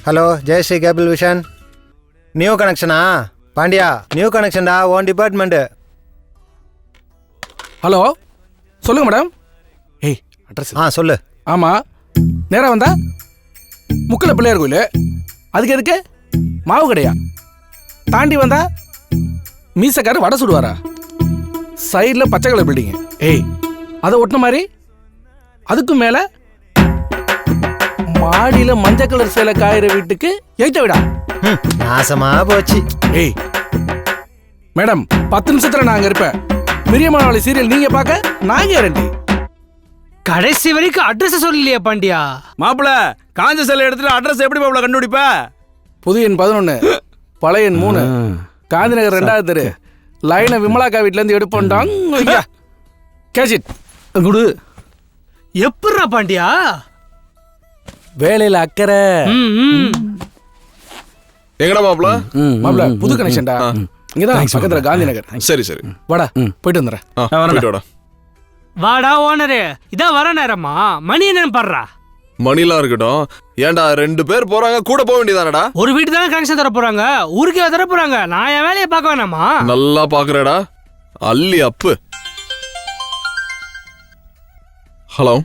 Hello Jayashree cable vision. New கனெக்ஷனா? Pandiya new கனெக்ஷன்டா, own department. Hello சொல்லுங்க மேடம். ஏய் அட்ரஸ். சொல்லு. ஆமாம், நேராக வந்தா முக்கில் பிள்ளையார் கோயில், அதுக்கு எதுக்கு மாவு கடையா? தாண்டி வந்தா மீசக்காரு வடை சுடுவாரா? சைடில் பச்சை கலர் பில்டிங்கு. ஏய் அதை ஒட்டின மாதிரி அதுக்கும் மேலே மாடியில் மஞ்சள் கலர் சேலை காயிற வீட்டுக்கு எய்த்த விடா. நாசமா போச்சு. ஏய் மேடம், 10 நிமிஷத்துல நான் அங்க இருப்பேன். பிரியமானவளி சீரியல் நீங்க பார்க்க நான் கேரண்டி. கடைசி வரைக்கும் அட்ரஸ் சொல்லலையா பாண்டியா? மாப்பிள காஞ்ச சேலை எடுத்துட்டு அட்ரஸ் எப்படி மாப்பிள கண்டுபிடிப்ப? புது எண் 11, பழைய எண் 3, காந்திநகர் 2வது தெரு. லைனை விமலாக்கா வீட்டுல இருந்து எடுப்போம். கேஷிட் குடு. எப்படா பாண்டியா? வேலையில அக்கறை. எங்கடா மாப்பிள? மாப்பிள புது கனெக்ஷன்டா. இங்கதான் பக்கத்துல காந்திநகர். சரி சரி வாடா, போயிட்டு வந்துடுறேன். வாடா ஓனரு, இதான் வர நேரமா? மணி என்னன்னு பாடுறா. மணிலாம் இருக்கட்டும். ஏன்டா 2 பேர் போறாங்க, கூட போக வேண்டியதானடா? ஒரு வீட்டு தானே கனெக்ஷன் தர போறாங்க, ஊருக்கே தர போறாங்க. நான் என் வேலையை பார்க்க வேணாமா? நல்லா பாக்குறடா அள்ளி அப்பு. ஹலோ,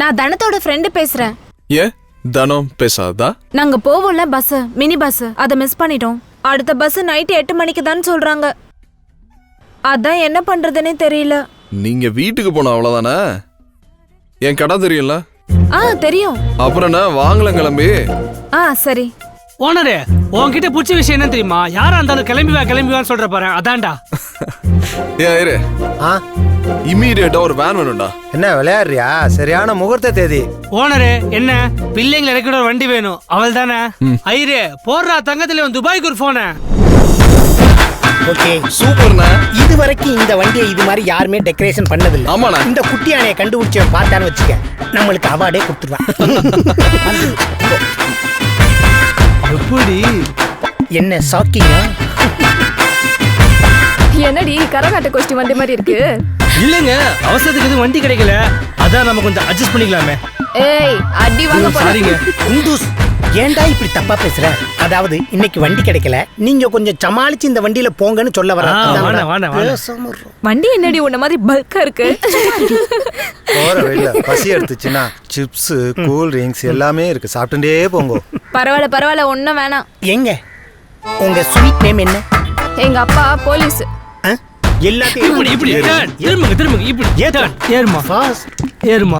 நான் தனத்தோட ஃப்ரெண்டு பேசுறேன். ஏன் தனம் பேசாதா? நாங்க போவோம்ல பஸ், மினி பஸ், அதை மிஸ் பண்ணிட்டோம். அடுத்த பஸ் நைட் 8 மணிக்கு தான் சொல்றாங்க. அதான் என்ன பண்றதுன்னே தெரியல. நீங்க வீட்டுக்கு போன அவ்வளவுதானே? என் கடை தெரியும்ல? தெரியும். அப்புறம் என்ன, வாங்கலாம் கிளம்பி. சரி. ஓனரு, உன்கிட்ட பிடிச்ச விஷயம் என்ன தெரியுமா? யாரா இருந்தாலும் கிளம்பிவான்னு சொல்ற பாரு, அதான்டா. ஏன் இரு, இம்மீடியட்டா ஒரு வேன் வேணும்டா. என்ன விளையாடுறியா? சரியான முகூர்த்த தேதி. ஓனரு, என்ன பிள்ளைங்களை இறக்கிட ஒரு வண்டி வேணும், அவள் தானே? ஐரே போடுறா தங்கத்துல துபாய்க்கு ஒரு போன. ஓகே சூப்பர்ண்ணா. இது வரைக்கும் இந்த வண்டியை இது மாதிரி யாருமே டெக்கரேஷன் பண்ணதில்லை. ஆமாண்ணா. இந்த குட்டி யானையை கண்டுபிடிச்சவன் பார்த்தான்னு வச்சுக்க, நம்மளுக்கு அவார்டே கொடுத்துருவான். எப்படி என்ன ஷாக்கிங்கா? என்னடி கரகாட்ட கோஷ்டி வண்டி மாதிரி இருக்கு? இல்லங்க, அவசரத்துக்கு எதுவும் வண்டி கிடைக்கல, அதான் நம்ம கொஞ்சம் அட்ஜஸ்ட் பண்ணிக்கலாமே. ஏய் அடி வாங்க சாரிங்க. குண்டூஸ், ஏன்டா இப்படி தப்பா பேசுற? அதாவது இன்னைக்கு வண்டி கிடைக்கல, நீங்க கொஞ்சம் சமாளிச்சு இந்த வண்டியில போங்கன்னு சொல்ல வர. வண்டி என்னடி உன்ன மாதிரி பல்கா இருக்கு? போற வழியில பசி எடுத்துச்சுன்னா சிப்ஸ், கூல் ட்ரிங்க்ஸ் எல்லாமே இருக்கு, சாப்பிட்டுட்டே போங்க. பரவாயில்ல ஒன்னும் வேணாம். எங்க உங்க ஸ்வீட் நேம் என்ன? எங்க அப்பா போலீஸ். எல்லாத்தையும் இப்படி திரும்புங்க இப்படி ஏறுமா ஃபாஸ்ட் ஏறுமா.